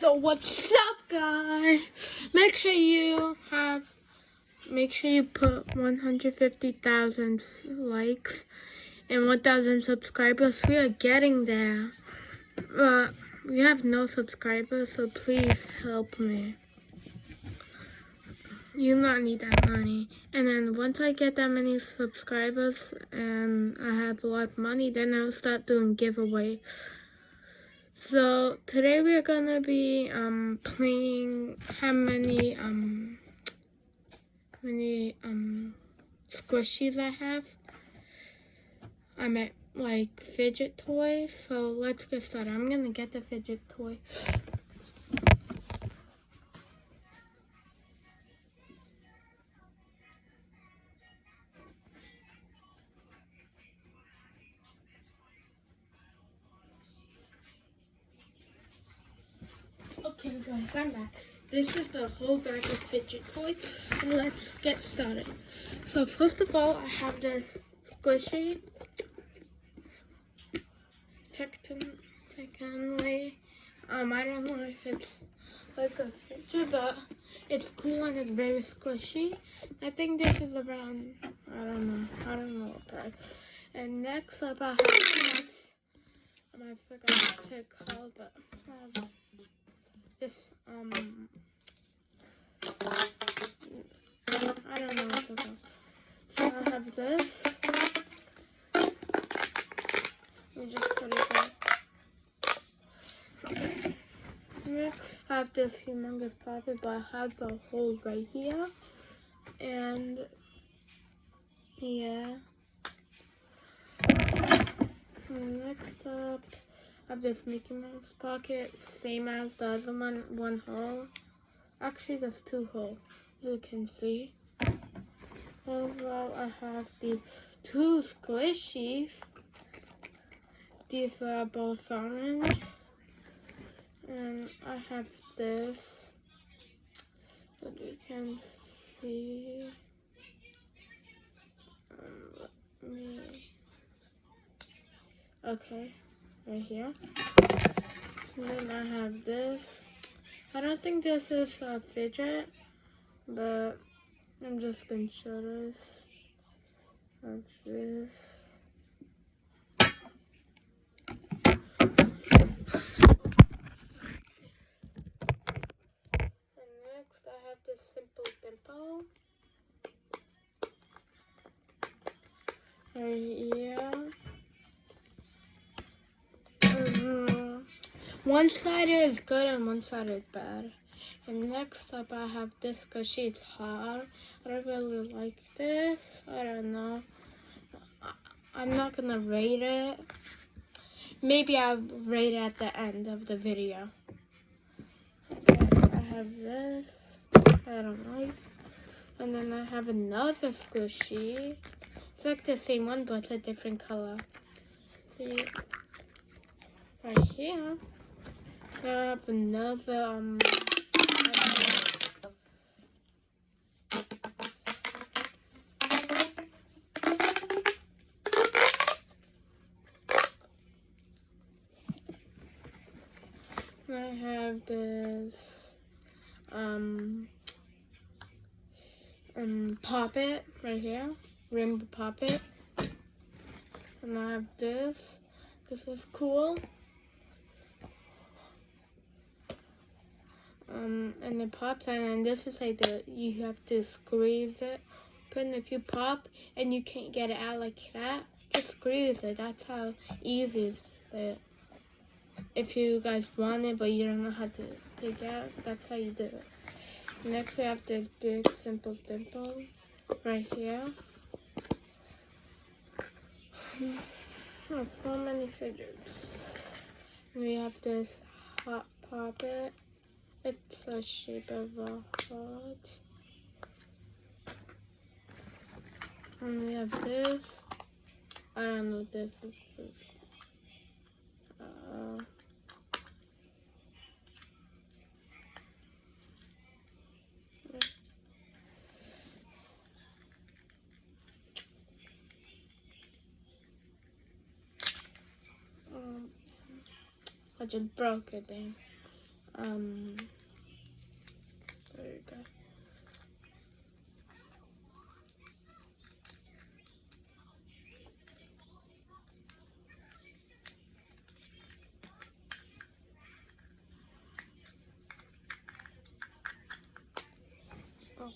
So what's up, guys? Make sure you put 150,000 likes and 1,000 subscribers. We are getting there, but we have no subscribers, so please help me. You not need that money. And then once I get that many subscribers and I have a lot of money, then I'll start doing giveaways. So today we're gonna be playing how many squishies I have. I'm at like fidget toys. So let's get started. I'm gonna get the fidget toy. Okay guys, I'm back. This is the whole bag of fidget toys. Let's get started. So first of all, I have this squishy. Secondly, I don't know if it's like a fidget, but it's cool and it's very squishy. I think this is around, I don't know what price. And next up I have this, I forgot what it's called, but I have this, I don't know what it's called. So I have this. Let me just put it there. Next, I have this humongous puppet, but I have the hole right here. And yeah. And next up, I have this Mickey Mouse pocket, same as the other one hole. Actually, there's two holes, as you can see. Overall, I have these two squishies. These are both orange. And I have this, as you can see. Okay, right here. And then I have this. I don't think this is a fidget, but I'm just gonna show this. I have this. Next, I have this simple dimple. Right here. One side is good and one side is bad. And next up, I have this because she's hard. I don't really like this. I don't know. I'm not gonna rate it. Maybe I'll rate it at the end of the video. Okay, I have this. I don't like. And then I have another squishy. It's like the same one, but it's a different color. See, right here. I have another I have this poppet right here, rainbow poppet, and I have this. This is cool. And it pops, and this is like you have to squeeze it. But if you pop and you can't get it out like that, just squeeze it. That's how easy it is. If you guys want it, but you don't know how to take it out, that's how you do it. Next, we have this big simple dimple right here. Oh, so many fidgets. We have this hot poppet. It's the shape of a heart. And we have this. I don't know what this is. I just broke it then. There you go. Okay.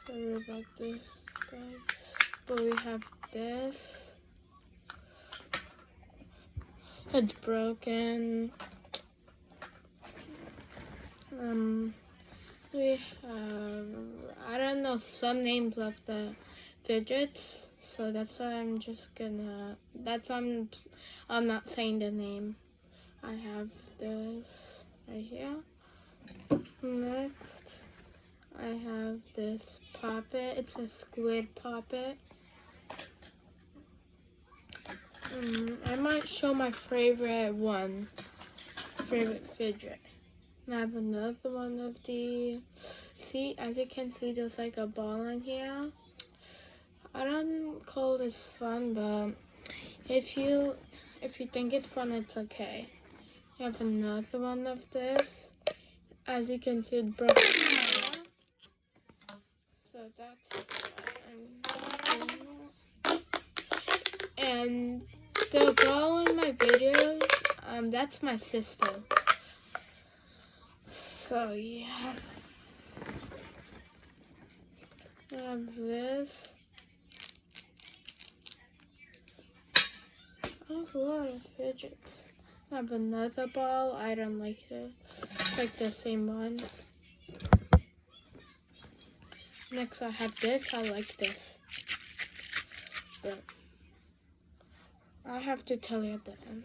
Sorry about this, guys. But we have this. It's broken. We have, I don't know some names of the fidgets, so that's why I'm not saying the name. I have this right here. Next, I have this puppet. It's a squid puppet. I might show my favorite fidget. I have another one of the, see, as you can see, there's like a ball in here. I don't call this fun, but if you think it's fun, it's okay. I have another one of this. As you can see, it's broken. So that's and the ball in my videos, that's my sister. So yeah, I have this. I have a lot of fidgets. I have another ball. I don't like it. It's like the same one. Next, I have this. I like this. But I have to tell you at the end.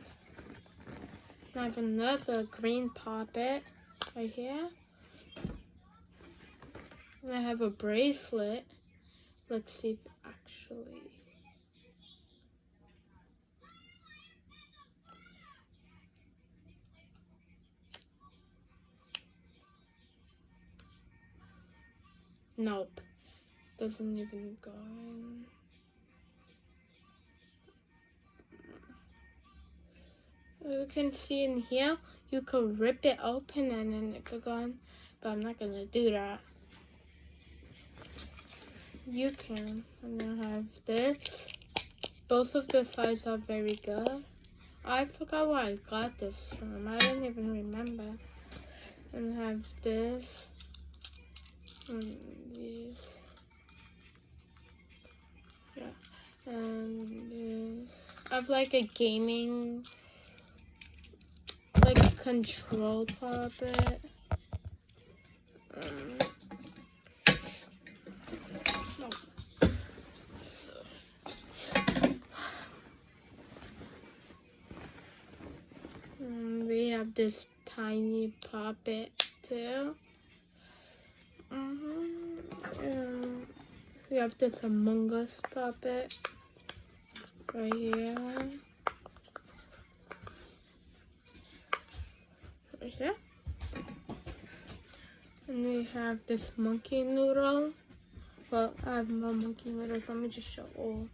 I have another green puppet right here. And I have a bracelet. Let's see if it actually... Nope. Doesn't even go in. As you can see in here, you could rip it open and then it could go in. But I'm not gonna do that. You can. And I have this. Both of the sides are very good. I forgot where I got this from. I don't even remember. And I have this. And these. Yeah. And this. I have like a gaming, like a control puppet. We have this tiny puppet too. We have this Among Us puppet right here. Right here. And we have this monkey noodle. Well, I have more monkey noodles. Let me just show all.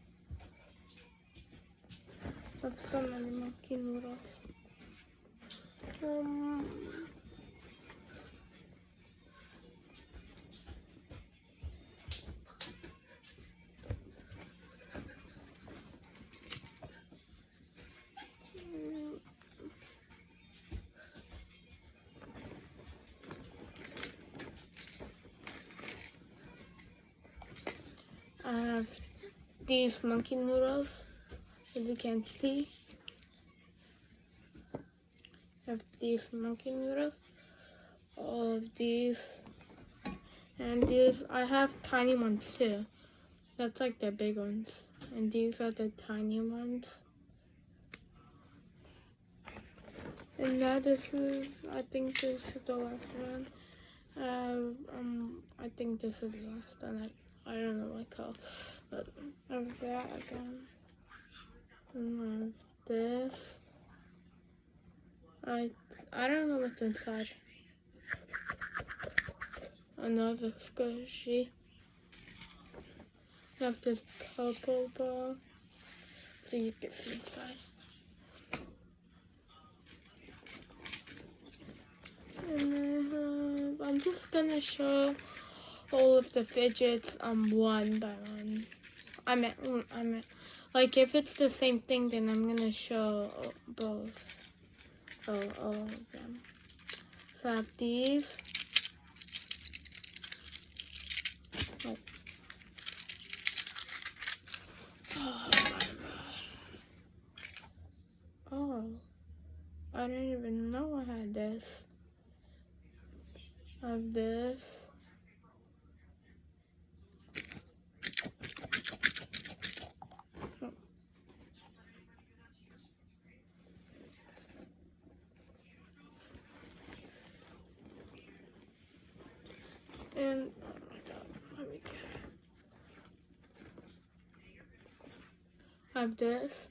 That's so many monkey noodles. I have these monkey noodles, as you can see. I have these monkey noodles, all of these, and these. I have tiny ones too. That's like the big ones, and these are the tiny ones. And now this is, I think this is the last one. I think this is the last one. I don't know what color, but I have that again. And I have this. I don't know what's inside. Another squishy. I have this purple ball, so you can see inside. just gonna show all of the fidgets one by one. I meant like if it's the same thing, then I'm gonna show both. All of them. So I have these. Oh. Oh my god. Oh, I didn't even know I had this. I have this. And oh my god, let me get it. I have this.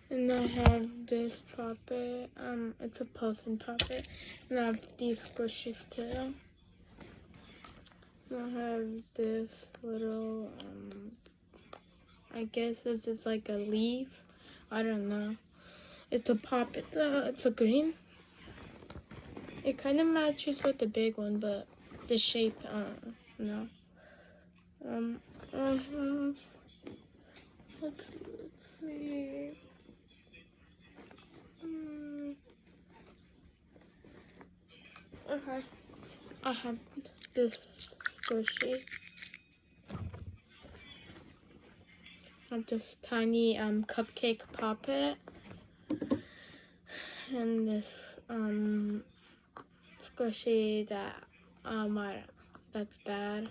And I have this puppet. It's a posing puppet. And I have these squishies too. And I have this little I guess this is like a leaf. I don't know. It's a puppet. It's a green. It kind of matches with the big one, but the shape, no. Let's see. Okay. I have this squishy. I have this tiny cupcake puppet. And this squishy that that's bad.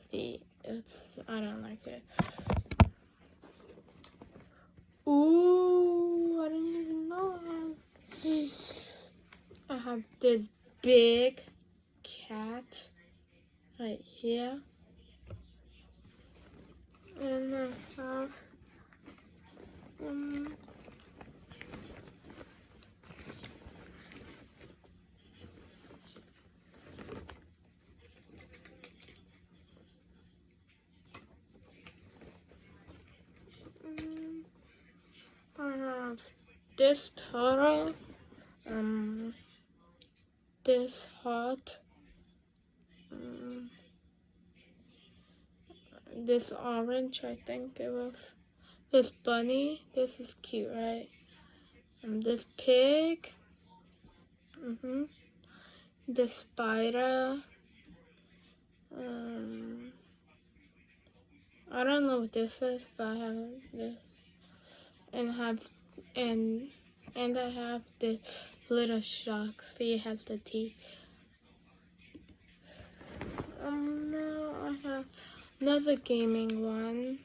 See, I don't like it. Ooh, I didn't even know I have this big cat right here. And I have I have this turtle, this heart, this orange, I think it was, this bunny, this is cute, right? This pig, this spider, I don't know what this is, but I have this, and I have this little shark. See, it has the teeth. Now I have another gaming one.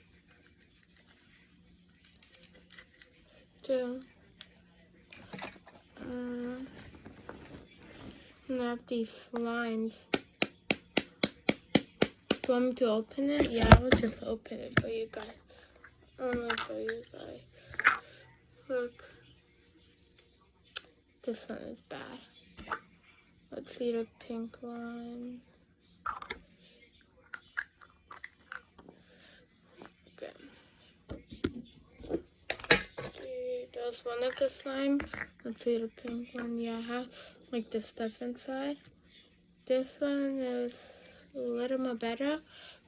Too. And I have these slimes. Do you want me to open it? Yeah, I will just open it for you guys. I'm gonna show you guys. Look. This one is bad. Let's see the pink one. Okay. See, there's one of the slimes. Let's see the pink one. Yeah, it has like the stuff inside. This one is a little more better,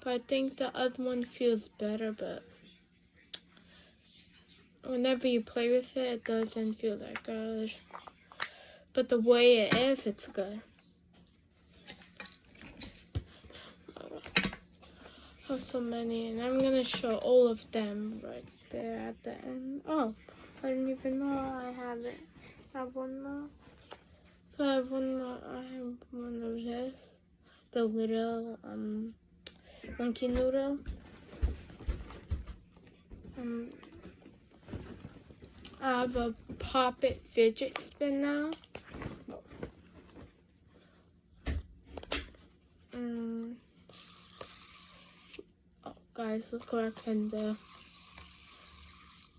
but I think the other one feels better, but whenever you play with it, it doesn't feel that good. But the way it is, it's good. I have so many, and I'm gonna show all of them right there at the end. Oh, I didn't even know I have it. I have one more. So I have one more. I have one of this. The little monkey noodle. I have a puppet fidget spinner. Oh, guys, look what I can do.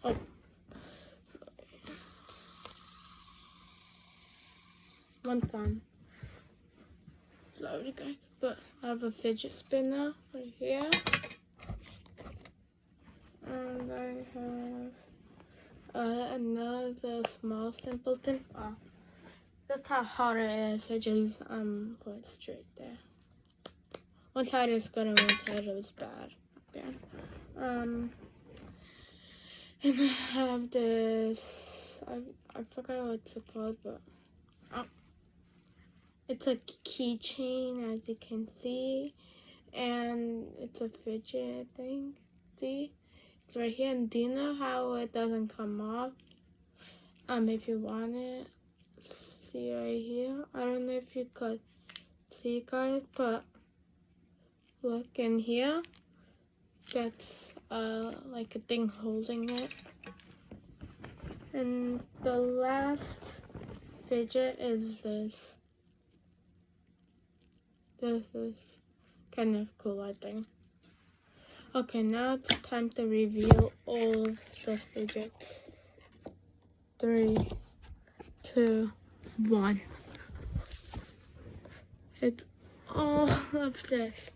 Oh. One time. Sorry, guys, but I have a fidget spinner right here. And I have another small simpleton. That's how hard it is. I just put it straight there. One side is good and one side is bad. Okay. And I have this. I forgot what it's called, but it's a keychain, as you can see, and it's a fidget thing. See, it's right here. And do you know how it doesn't come off? If you want it, see right here. I don't know if you could see, guys, but look in here. That's like a thing holding it. And the last fidget is this. This is kind of cool, I think. Okay, now it's time to reveal all of the fidgets. 3, 2, 1. It's all of this.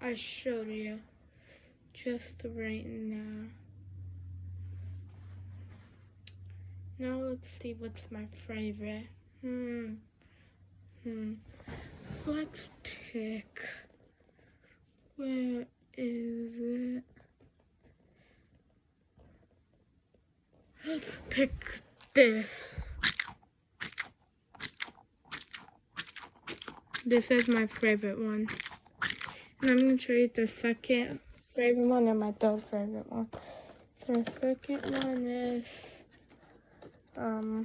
I showed you just right now. Now let's see what's my favorite. Let's pick. Where is it? Let's pick this. This is my favorite one. And I'm going to show you the second favorite one and my third favorite one. So the second one is, where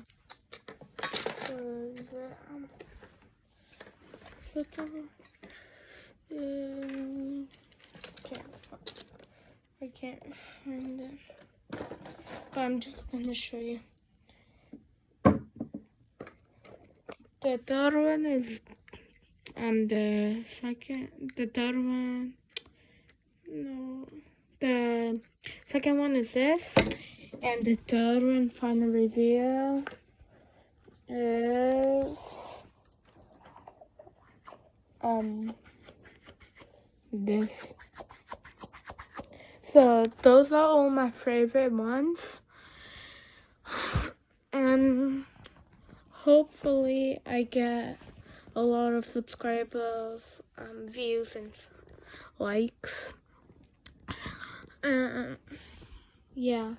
is it? Second one is, I can't find it. But I'm just going to show you. The third one is the second one is this, and the third one, final reveal, is this. So those are all my favorite ones, and hopefully I get a lot of subscribers, views, and likes. Yeah,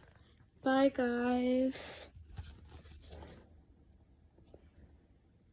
bye guys.